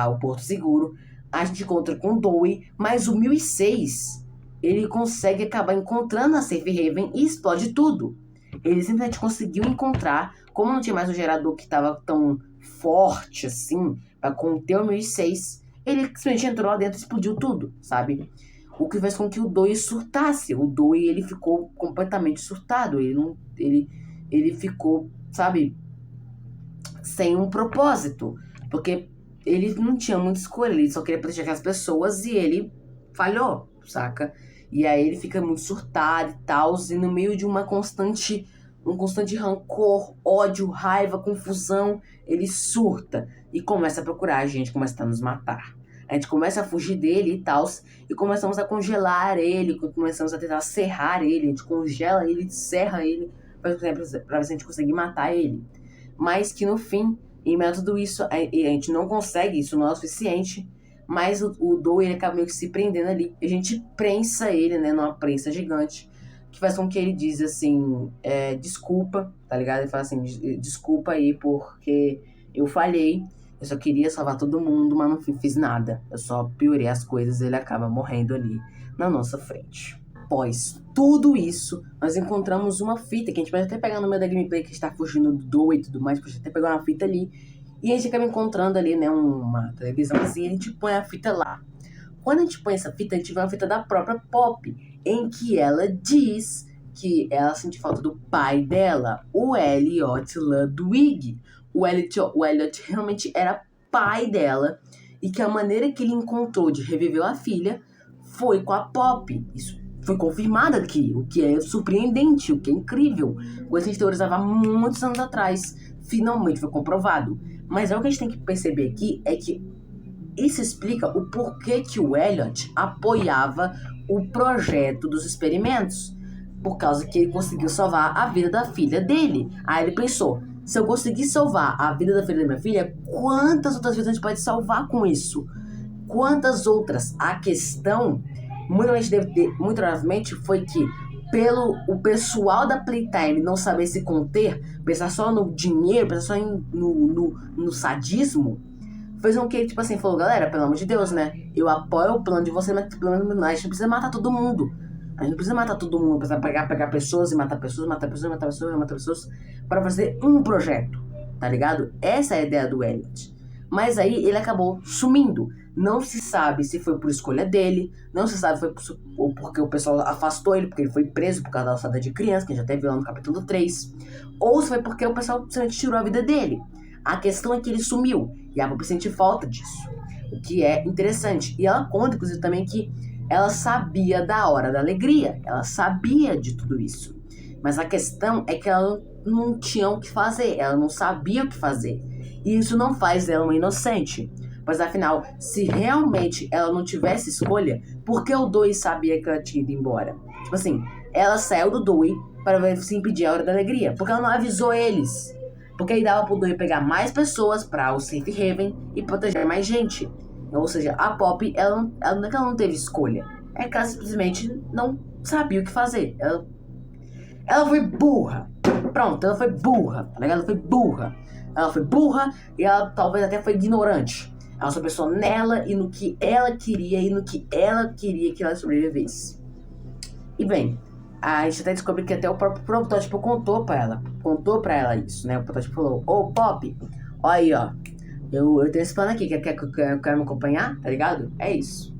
o Porto Seguro, a gente encontra com o Dewey, mas o 1006, ele consegue acabar encontrando a Safe Haven e explode tudo. Ele simplesmente conseguiu encontrar, como não tinha mais um gerador que estava tão forte assim, para conter o 1006, ele simplesmente entrou lá dentro e explodiu tudo, sabe? O que fez com que o Dewey surtasse. O Dewey, ele ficou completamente surtado. Ele ficou, sabe, sem um propósito. Porque ele não tinha muita escolha. Ele só queria proteger aquelas pessoas e ele falhou, saca? E aí ele fica muito surtado e tal. E no meio de um constante rancor, ódio, raiva, confusão, ele surta e começa a procurar a gente, começa a nos matar. A gente começa a fugir dele e tal, e começamos a congelar ele, começamos a tentar serrar ele, a gente congela ele, serra ele, pra ver se a gente conseguir matar ele. Mas que no fim, em meio a tudo isso, a gente não consegue, isso não é o suficiente, mas o Dewey, ele acaba meio que se prendendo ali, e a gente prensa ele, né, numa prensa gigante, que faz com que ele diz assim, desculpa, tá ligado? Ele fala assim, desculpa aí porque eu falhei, eu só queria salvar todo mundo, mas não fiz nada. Eu só piorei as coisas e ele acaba morrendo ali na nossa frente. Após tudo isso, nós encontramos uma fita que a gente pode até pegar no meio da gameplay que está fugindo do Dewey e tudo mais, pode até pegar uma fita ali. E a gente acaba encontrando ali, né, uma televisãozinha e a gente põe a fita lá. Quando a gente põe essa fita, a gente vê uma fita da própria Pop, em que ela diz que ela sente falta do pai dela, o Elliot Ludwig. O Elliot realmente era pai dela e que a maneira que ele encontrou de reviver a filha foi com a Pop. Isso foi confirmado aqui, o que é surpreendente, o que é incrível. Coisa que a gente teorizava há muitos anos atrás, finalmente foi comprovado. Mas o que a gente tem que perceber aqui é que isso explica o porquê que o Elliot apoiava o projeto dos experimentos. Por causa que ele conseguiu salvar a vida da filha dele. Aí ele pensou, Se eu conseguir salvar a vida da filha da minha filha, quantas outras vidas a gente pode salvar com isso? Quantas outras? A questão, muito provavelmente, foi que pelo o pessoal da Playtime não saber se conter, pensar só no dinheiro, pensar só no sadismo, fez com que, tipo assim, falou, galera, pelo amor de Deus, né? Eu apoio o plano de você, mas pelo menos a gente não precisa matar todo mundo. A gente não precisa matar todo mundo, precisa pegar pessoas e matar pessoas, matar pessoas, matar pessoas, matar pessoas, para fazer um projeto, tá ligado? Essa é a ideia do Elliot. Mas aí ele acabou sumindo. Não se sabe se foi por escolha dele, não se sabe se foi porque o pessoal afastou ele, porque ele foi preso por causa da alçada de criança, que já teve lá no capítulo 3, ou se foi porque o pessoal simplesmente tirou a vida dele. A questão é que ele sumiu, e a Poppy sente falta disso, o que é interessante. E ela conta, inclusive, também que ela sabia da hora da alegria, ela sabia de tudo isso. Mas a questão é que ela não tinha o que fazer, ela não sabia o que fazer. E isso não faz dela uma inocente. Mas afinal, se realmente ela não tivesse escolha, por que o Dewey sabia que ela tinha ido embora? Tipo assim, ela saiu do Dewey para se impedir a hora da alegria, porque ela não avisou eles. Porque aí dava pro Dewey pegar mais pessoas para o Safe Haven e proteger mais gente. Ou seja, a Poppy, não é que ela não teve escolha, é que ela simplesmente não sabia o que fazer. Ela foi burra. Pronto, ela foi burra, tá ligado? Ela foi burra. Ela foi burra e ela talvez até foi ignorante. Ela só pensou nela e no que ela queria e no que ela queria que ela sobrevivesse. E bem, a gente até descobre que até o próprio protótipo contou pra ela isso, né? O protótipo falou, ô Poppy, olha aí, ó, eu tenho esse plano aqui, quer me acompanhar, tá ligado? É isso.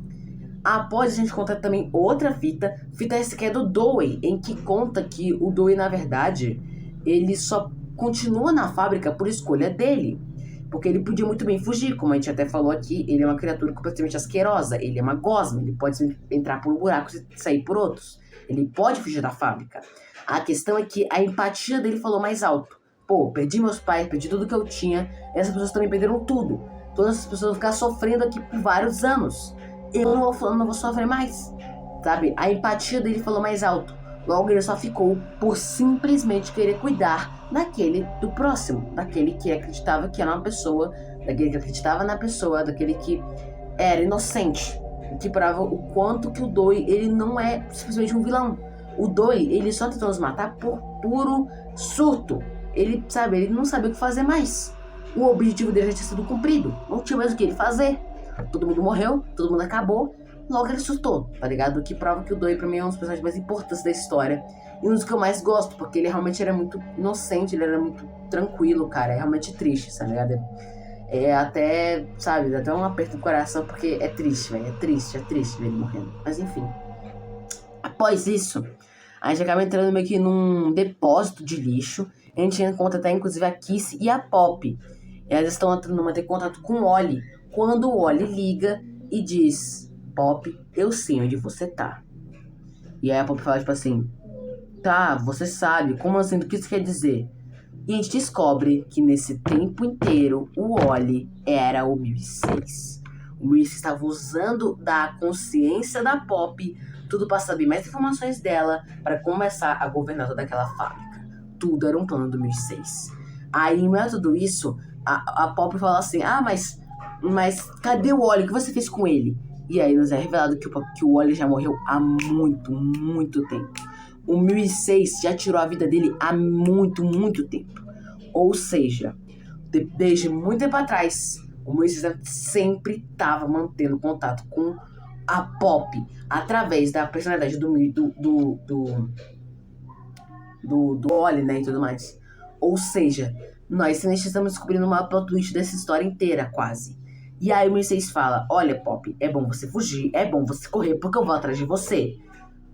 Após a gente contar também outra fita essa que é do Dewey, em que conta que o Dewey, na verdade, ele só continua na fábrica por escolha dele. Porque ele podia muito bem fugir, como a gente até falou aqui, ele é uma criatura completamente asquerosa, ele é uma gosma, ele pode entrar por um buraco e sair por outros. Ele pode fugir da fábrica. A questão é que a empatia dele falou mais alto. Pô, perdi meus pais, perdi tudo que eu tinha, essas pessoas também perderam tudo. Todas essas pessoas vão ficar sofrendo aqui por vários anos. Eu não vou sofrer mais, sabe? A empatia dele falou mais alto. Logo ele só ficou por simplesmente querer cuidar daquele do próximo, daquele que acreditava que era uma pessoa, daquele que acreditava na pessoa, daquele que era inocente. Que prova o quanto que o Dewey, ele não é simplesmente um vilão. O Dewey, ele só tentou nos matar por puro surto. Ele, sabe, ele não sabia o que fazer mais. O objetivo dele já tinha sido cumprido. Não tinha mais o que ele fazer. Todo mundo morreu, todo mundo acabou. Logo ele surtou, tá ligado? O que prova que o Dewey pra mim é um dos personagens mais importantes da história. E um dos que eu mais gosto, porque ele realmente era muito inocente, ele era muito tranquilo, cara. É realmente triste, tá ligado? É até, sabe, dá até um aperto no coração, porque é triste, velho. É triste ver ele morrendo. Mas enfim. Após isso, a gente acaba entrando meio que num depósito de lixo. A gente encontra até, inclusive, a Kissy e a Poppy. Elas estão tentando manter contato com o Ollie. Quando o Ollie liga e diz, Poppy, eu sei onde você tá. E aí a Poppy fala, tipo assim, tá, você sabe, como assim, o que isso quer dizer? E a gente descobre que nesse tempo inteiro, o Ollie era o 1006. O 1006 estava usando da consciência da Poppy, tudo para saber mais informações dela, para começar a governar toda aquela fábrica. Tudo era um plano do 1006. Aí, em meio a tudo isso, a Poppy fala assim, mas cadê o Ollie? O que você fez com ele? E aí nos é revelado que o Ollie já morreu há muito, muito tempo. O 1006 já tirou a vida dele há muito, muito tempo. Ou seja, desde muito tempo atrás, o 1006 sempre estava mantendo contato com a Poppy através da personalidade do Ollie, né, e tudo mais. Ou seja, nós estamos descobrindo uma plot twist dessa história inteira, quase. E aí o 1006 fala, olha, Poppy, é bom você fugir, é bom você correr, porque eu vou atrás de você.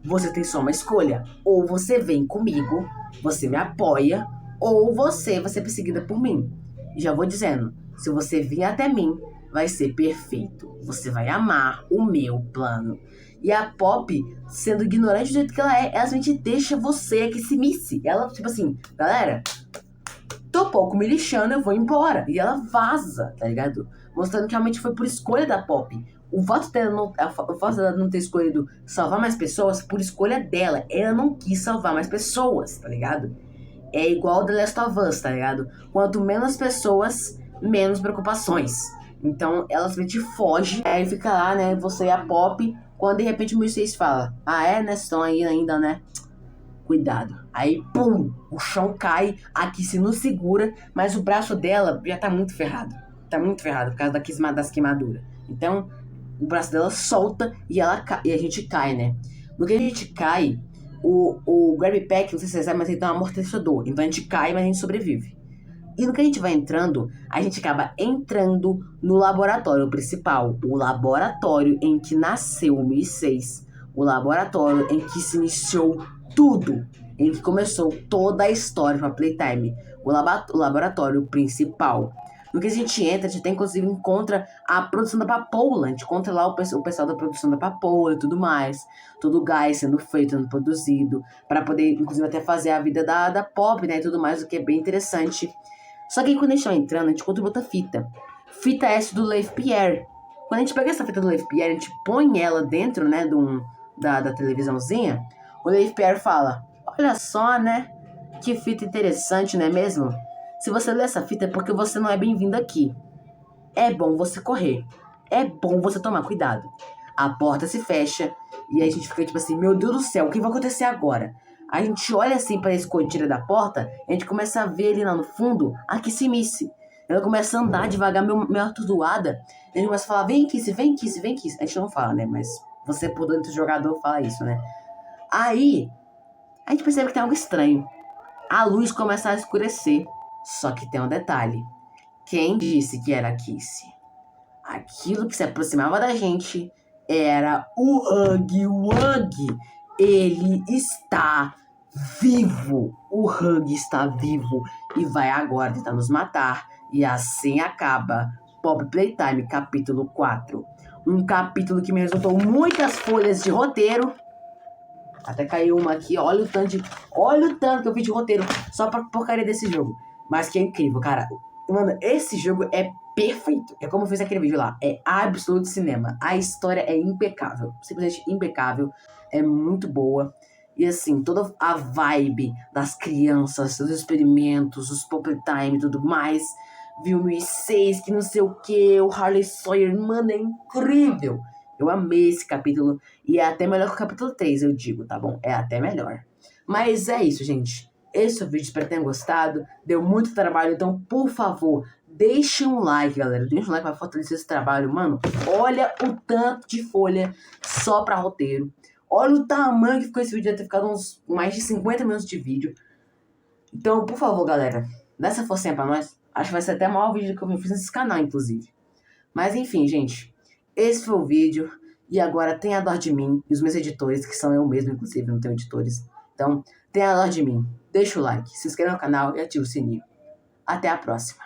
Você tem só uma escolha. Ou você vem comigo, você me apoia, ou você vai ser perseguida por mim. E já vou dizendo, se você vir até mim, vai ser perfeito. Você vai amar o meu plano. E a Poppy, sendo ignorante do jeito que ela simplesmente deixa você que se misse. Ela, tipo assim, galera, tô pouco me lixando, eu vou embora. E ela vaza, tá ligado? Mostrando que realmente foi por escolha da Poppy. O fato dela não ter escolhido salvar mais pessoas por escolha dela. Ela não quis salvar mais pessoas, tá ligado? é igual The Last of Us, tá ligado? Quanto menos pessoas, menos preocupações. Então ela simplesmente foge, aí fica lá, né? Você e a Pop, quando de repente o Moisés fala: ah, é, né? Estão aí ainda, né? Cuidado. Aí, pum! O chão cai, a Kissy não segura, mas o braço dela já tá muito ferrado. Tá muito ferrado por causa das queimaduras. Então, o braço dela solta e e a gente cai, né? No que a gente cai, o Grab Pack, não sei se você sabe, mas ele tem um amortecedor. Então a gente cai, mas a gente sobrevive. E no que a gente vai entrando, a gente acaba entrando no laboratório principal. O laboratório em que nasceu o 1006. O laboratório em que se iniciou tudo. Em que começou toda a história para Playtime. O laboratório principal. No que a gente entra, a gente tem, inclusive encontra a produção da Papoula. A gente encontra lá o pessoal da produção da Papoula e tudo mais. Todo o gás sendo feito, sendo produzido. Para poder, inclusive, até fazer a vida da Pop, né? E tudo mais, o que é bem interessante. Só que aí quando a gente vai entrando, a gente encontra outra fita. Fita essa do Leif Pierre. Quando a gente pega essa fita do Leif Pierre, a gente põe ela dentro, né, da televisãozinha. O Leif Pierre fala: olha só, né? Que fita interessante, não é mesmo? Se você lê essa fita é porque você não é bem-vindo aqui. É bom você correr. É bom você tomar cuidado. A porta se fecha e aí a gente fica tipo assim: meu Deus do céu, o que vai acontecer agora? A gente olha assim para a escotilha da porta, a gente começa a ver ali lá no fundo a Kissy. Ela começa a andar devagar, meio atordoada. A gente começa a falar: vem Kissy, vem Kissy, vem Kissy. A gente não fala, né? Mas você por dentro do jogador fala isso, né? Aí a gente percebe que tem algo estranho. A luz começa a escurecer. Só que tem um detalhe. Quem disse que era a Kissy? Aquilo que se aproximava da gente era o Huggy Wuggy. Ele está vivo. O Huggy está vivo e vai agora tentar nos matar. E assim acaba Pop Playtime capítulo 4. Um capítulo que me resultou muitas folhas de roteiro. Até caiu uma aqui, olha o tanto que eu fiz de roteiro só pra porcaria desse jogo. Mas que é incrível, cara. Mano, esse jogo é perfeito. É como eu fiz aquele vídeo lá. É absoluto cinema. A história é impecável. Simplesmente impecável. É muito boa. E assim, toda a vibe das crianças, dos experimentos, os Pop Time e tudo mais. Viu 1006, que não sei o que. O Harley Sawyer, mano, é incrível. Eu amei esse capítulo. E é até melhor que o capítulo 3, eu digo, tá bom? É até melhor. Mas é isso, gente. Esse é o vídeo, espero que tenham gostado. Deu muito trabalho, então, por favor, deixe um like, galera. Deixe um like pra fortalecer esse trabalho. Mano, olha o tanto de folha só pra roteiro. Olha o tamanho que ficou esse vídeo. Deve ter ficado uns mais de 50 minutos de vídeo. Então, por favor, galera, dá essa forcinha pra nós. Acho que vai ser até o maior vídeo que eu fiz nesse canal, inclusive. Mas, enfim, gente. Esse foi o vídeo. E agora tenha dó de mim e os meus editores, que são eu mesmo, inclusive, não tenho editores. Então, tenha dó de mim. Deixa o like, se inscreva no canal e ative o sininho. Até a próxima.